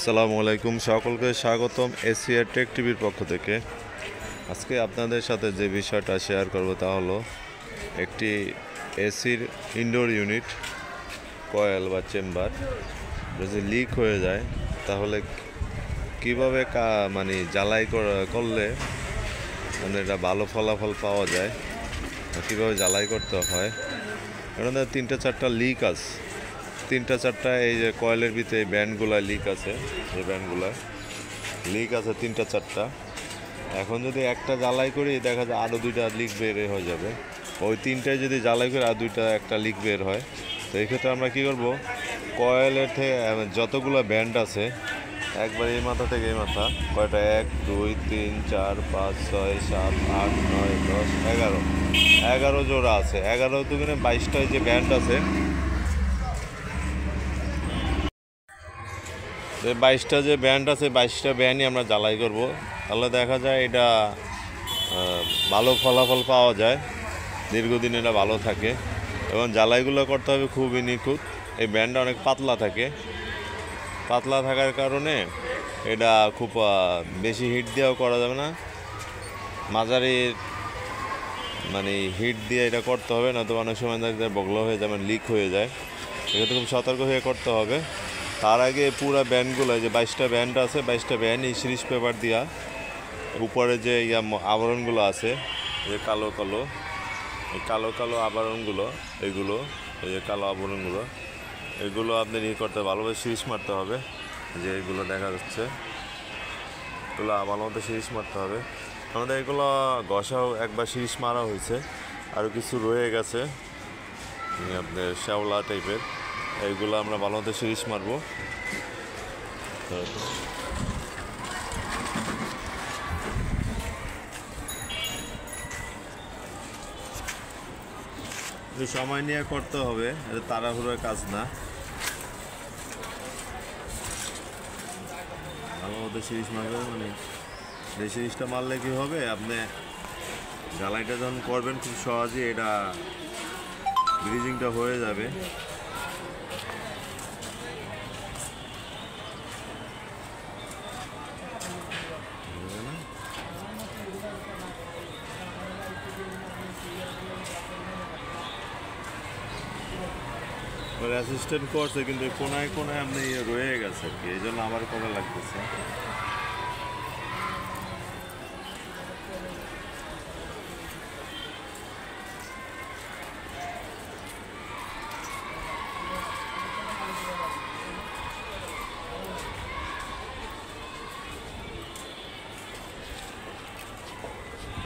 আসসালামু আলাইকুম, সকলকে স্বাগতম এশিয়া টেক টিভির পক্ষ থেকে। আজকে আপনাদের সাথে যে বিষয়টা শেয়ার করব তা হলো একটি এসির ইনডোর ইউনিট কয়েল বা চেম্বার যদি লিক হয়ে যায় তাহলে কীভাবে জ্বালাই করলে এটা ভালো ফলাফল পাওয়া যায়, কীভাবে জ্বালাই করতে হয়। এখানে 3-4টা লিক আছে, 3-4টা এই যে কয়েলের ভিতরে এই ব্যান্ডগুলো লিক আছে, এই ব্যান্ডগুলো লিক আছে 3-4টা। এখন যদি একটা জ্বালাই করি দেখা যায় আরও 2টা লিক বের হয়ে যাবে। ওই 3টায় যদি জ্বালাই করি আর 2টা একটা লিক বের হয়, তো এই ক্ষেত্রে আমরা কী করব, কয়েলের থেকে যতগুলো ব্যান্ড আছে একবার এই মাথা থেকে এই মাথা কয়টা 1 2 3 4 5 6 7 8 9 10 11 জোড়া আছে। 11 দুগুণে 22টায় যে ব্যান্ড আছে, এই 22টা যে ব্যান্ড আছে 22টা ব্যান্ডই আমরা জ্বালাই করব। তাহলে দেখা যায় এটা ভালো ফলাফল পাওয়া যায়, দীর্ঘদিন এটা ভালো থাকে। এবং জ্বালাইগুলো করতে হবে খুবই নিখুঁত। এই ব্যান্ডটা অনেক পাতলা থাকে, পাতলা থাকার কারণে এটা খুব বেশি হিট দিয়েও করা যাবে না, মাঝারি হিট দিয়ে এটা করতে হবে, না তো অনেক সময় দেখা যায় বগলা হয়ে যায়, লিক হয়ে যায়। এক্ষেত্রে খুব সতর্ক হয়ে করতে হবে। তার আগে পুরো ব্যান্ডগুলো যে 22টা ব্যান্ড আছে, 22টা ব্যান্ড এই সিরিজ পেপার দিয়া উপরে যে আবরণগুলো আছে, যে কালো কালো এই কালো কালো আবরণগুলো, এইগুলো এই যে কালো আবরণগুলো, এগুলো আপনি নিয়ে করতে ভালোভাবে সিরিজ মারতে হবে। যে এগুলো দেখা যাচ্ছে, এগুলো ভালো মতো সিরিজ মারতে হবে। আমাদের এগুলো ঘষাও একবার সিরিজ মারা হয়েছে, আরও কিছু রয়ে গেছে আপনার শ্যাওলা টাইপের, এইগুলো আমরা ভালো মতো সিরিজ মারবো। সময় নিয়ে করতে হবে, এটা তাড়াহুড়োর কাজ না। ভালো মতো সিরিজ মারবে, এই সিরিজটা মারলে কী হবে, আপনি জ্বালাইটা যখন করবেন খুব সহজেই এটা ব্রিজিংটা হয়ে যাবে। অ্যাসিস্ট্যান্ট করছে কিন্তু কোনায় কোনায় আপনি রয়ে গেছে আর কি, এই জন্য আমার করা লাগতেছে।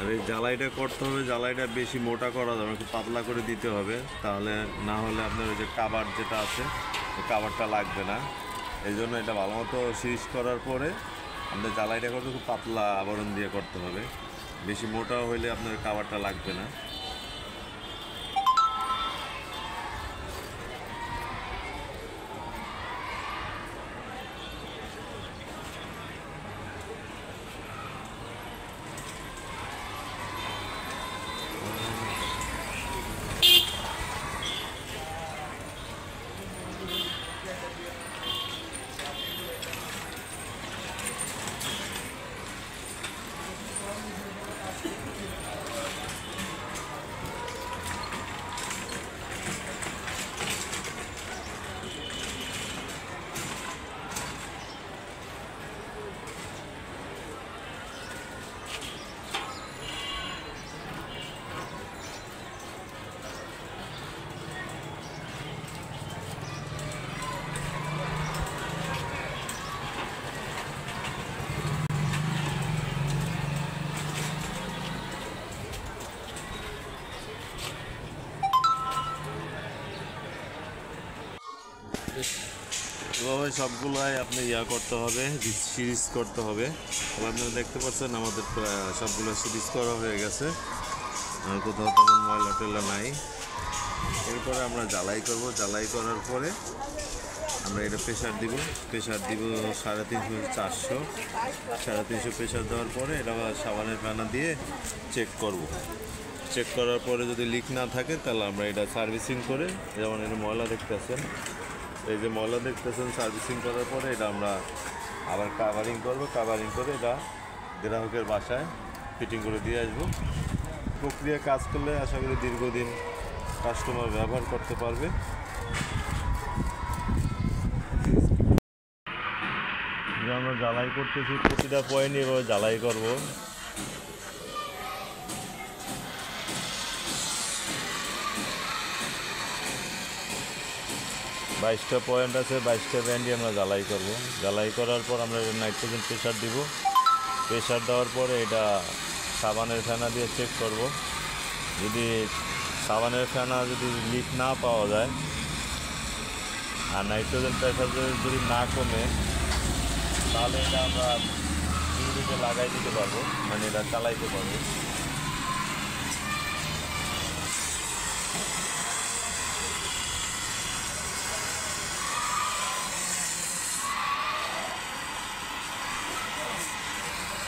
আর এই জ্বালাইটা করতে হবে, জ্বালাইটা বেশি মোটা করা যাবে, একটু পাতলা করে দিতে হবে, তাহলে না হলে আপনার ওই যে কাভার যেটা আছে ওই কাভারটা লাগবে না। এই জন্য এটা ভালো মতো সিরিজ করার পরে আপনার জ্বালাইটা করতে খুব পাতলা আবরণ দিয়ে করতে হবে, বেশি মোটা হইলে আপনার কাভারটা লাগবে না। এভাবে সবগুলাই আপনি করতে হবে, সিরিজ করতে হবে। তাহলে আপনারা দেখতে পাচ্ছেন আমাদের সবগুলো সিরিজ করা হয়ে গেছে, কোথাও তেমন ময়লা টেলা নাই। এরপরে আমরা জ্বালাই করব, জ্বালাই করার পরে আমরা এটা প্রেশার দিব 350 400 350 প্রেশার দেওয়ার পরে এটা সাবানের পানা দিয়ে চেক করব। চেক করার পরে যদি লিক না থাকে তাহলে আমরা এটা সার্ভিসিং করে, যেমন এটা ময়লা দেখতেছেন, এই যে ময়লা দেখতেছেন, সার্ভিসিং করার পরে এটা আমরা আবার কাভারিং করবো, কাভারিং করে এটা গ্রাহকের বাসায় ফিটিং করে দিয়ে আসবো। প্রক্রিয়া কাজ করলে আশা করি দীর্ঘদিন কাস্টমার ব্যবহার করতে পারবে। আমরা জ্বালাই করতেছি, প্রতিটা পয়েন্টে এভাবে জ্বালাই করবো। বাইশটা পয়েন্ট আছে, 22টা ব্যান্ডই আমরা জ্বালাই করব। জ্বালাই করার পর আমরা নাইট্রোজেন প্রেশার দিব। প্রেশার দেওয়ার পরে এটা সাবানের ফেনা দিয়ে চেক করব। যদি সাবানের ফেনা যদি লিক না পাওয়া যায় আর নাইট্রোজেন প্রেশার যদি না কমে, তাহলে এটা আমরা ইউনিটে লাগাই দিতে পারবো, মানে এটা চালাইতে পারবো।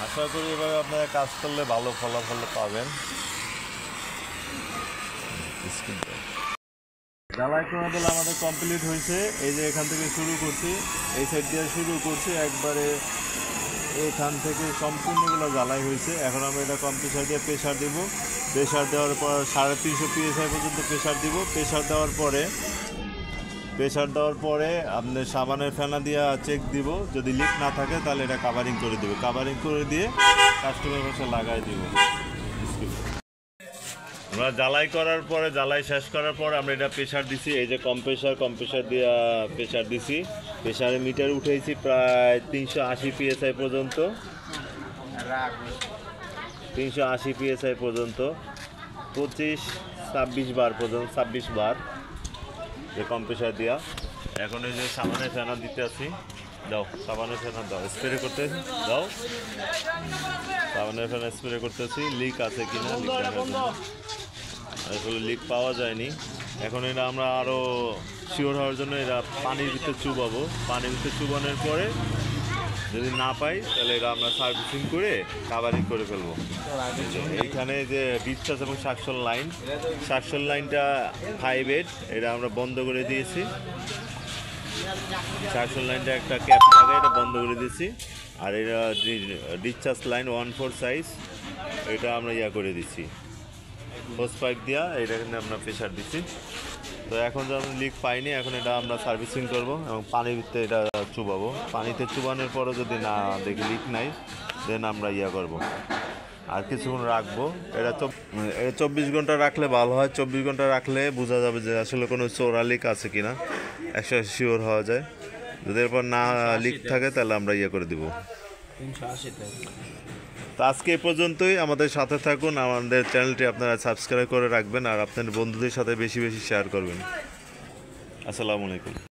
আশা করি এভাবে আপনারা কাজ করলে ভালো ফলাফল পাবেন। জ্বালাই করা বলে আমাদের কমপ্লিট হয়েছে। এই যে এখান থেকে শুরু করছি, এই সাইড দিয়ে শুরু করছি, একবারে এখান থেকে সম্পূর্ণগুলো জ্বালাই হয়েছে। এখন আমরা এটা কম প্রেশার দিয়ে প্রেশার দিব। প্রেশার দেওয়ার পর 350 PSI পর্যন্ত প্রেশার দিব। প্রেশার দেওয়ার পরে আপনি সাবানের ফেনা দিয়ে চেক দিব। যদি লিক না থাকে তাহলে এটা কাভারিং করে দেবে। কাভারিং করে দিয়ে কাস্টমার পাশে লাগাই দিব। আমরা জ্বালাই করার পরে, জ্বালাই শেষ করার পর আমরা এটা প্রেশার দিছি। এই যে কম্প্রেসার দিয়ে প্রেশার দিছি। প্রেশারে মিটার উঠেছি প্রায় 380 PSI পর্যন্ত, 380 PSI পর্যন্ত, 25-26 বার পর্যন্ত, 26 বার যে কম্প্রেসার দিয়া। এখন এই যে সাবানের ফেনা দিতে আছি। দাও সাবানের ফেনা দাও, স্প্রে করতে দাও। সাবানের ফেনা স্প্রে করতেছি। লিক আছে কিনা লিক দেখার জন্য। আসলে লিক পাওয়া যায়নি। এখন এটা আমরা আরও শিওর হওয়ার জন্য এটা পানির ভিতরে চুবাবো। পানির ভিতরে চুবানোর পরে যদি না পাই তাহলে এটা আমরা সার্ভিসিং করে কাভারিং করে ফেলবো। এইখানে যে ডিসচার্জ এবং সাকশন লাইনটা 5/8 এটা আমরা বন্ধ করে দিয়েছি। সাকশন লাইনটা একটা ক্যাপ লাগাই এটা বন্ধ করে দিয়েছি। আর এটা ডিসচার্জ লাইন 1/4 সাইজ, এটা আমরা করে দিচ্ছি হোস পাইপ দিয়া। এটা কিন্তু আমরা প্রেশার দিচ্ছি। তো এখন যখন লিক পাইনি, এখন এটা আমরা সার্ভিসিং করব এবং পানির ভিতরে এটা চুবাবো। পানিতে চুবানোর পরে যদি না দেখি লিক নাই, দেন আমরা করব আর কিছুক্ষণ রাখবো। এটা 24 ঘন্টা রাখলে ভালো হয়। 24 ঘন্টা রাখলে বোঝা যাবে যে আসলে কোনো চোরা লিক আছে কিনা, 100 শিওর হওয়া যায়। যদি এরপর না লিক থাকে তাহলে আমরা করে দিব। তো আজকে এই পর্যন্তই। আমাদের সাথে থাকুন। আমাদের চ্যানেলটি আপনারা সাবস্ক্রাইব করে রাখবেন আর আপনাদের বন্ধুদের সাথে বেশি বেশি শেয়ার করবেন। আসসালামু আলাইকুম।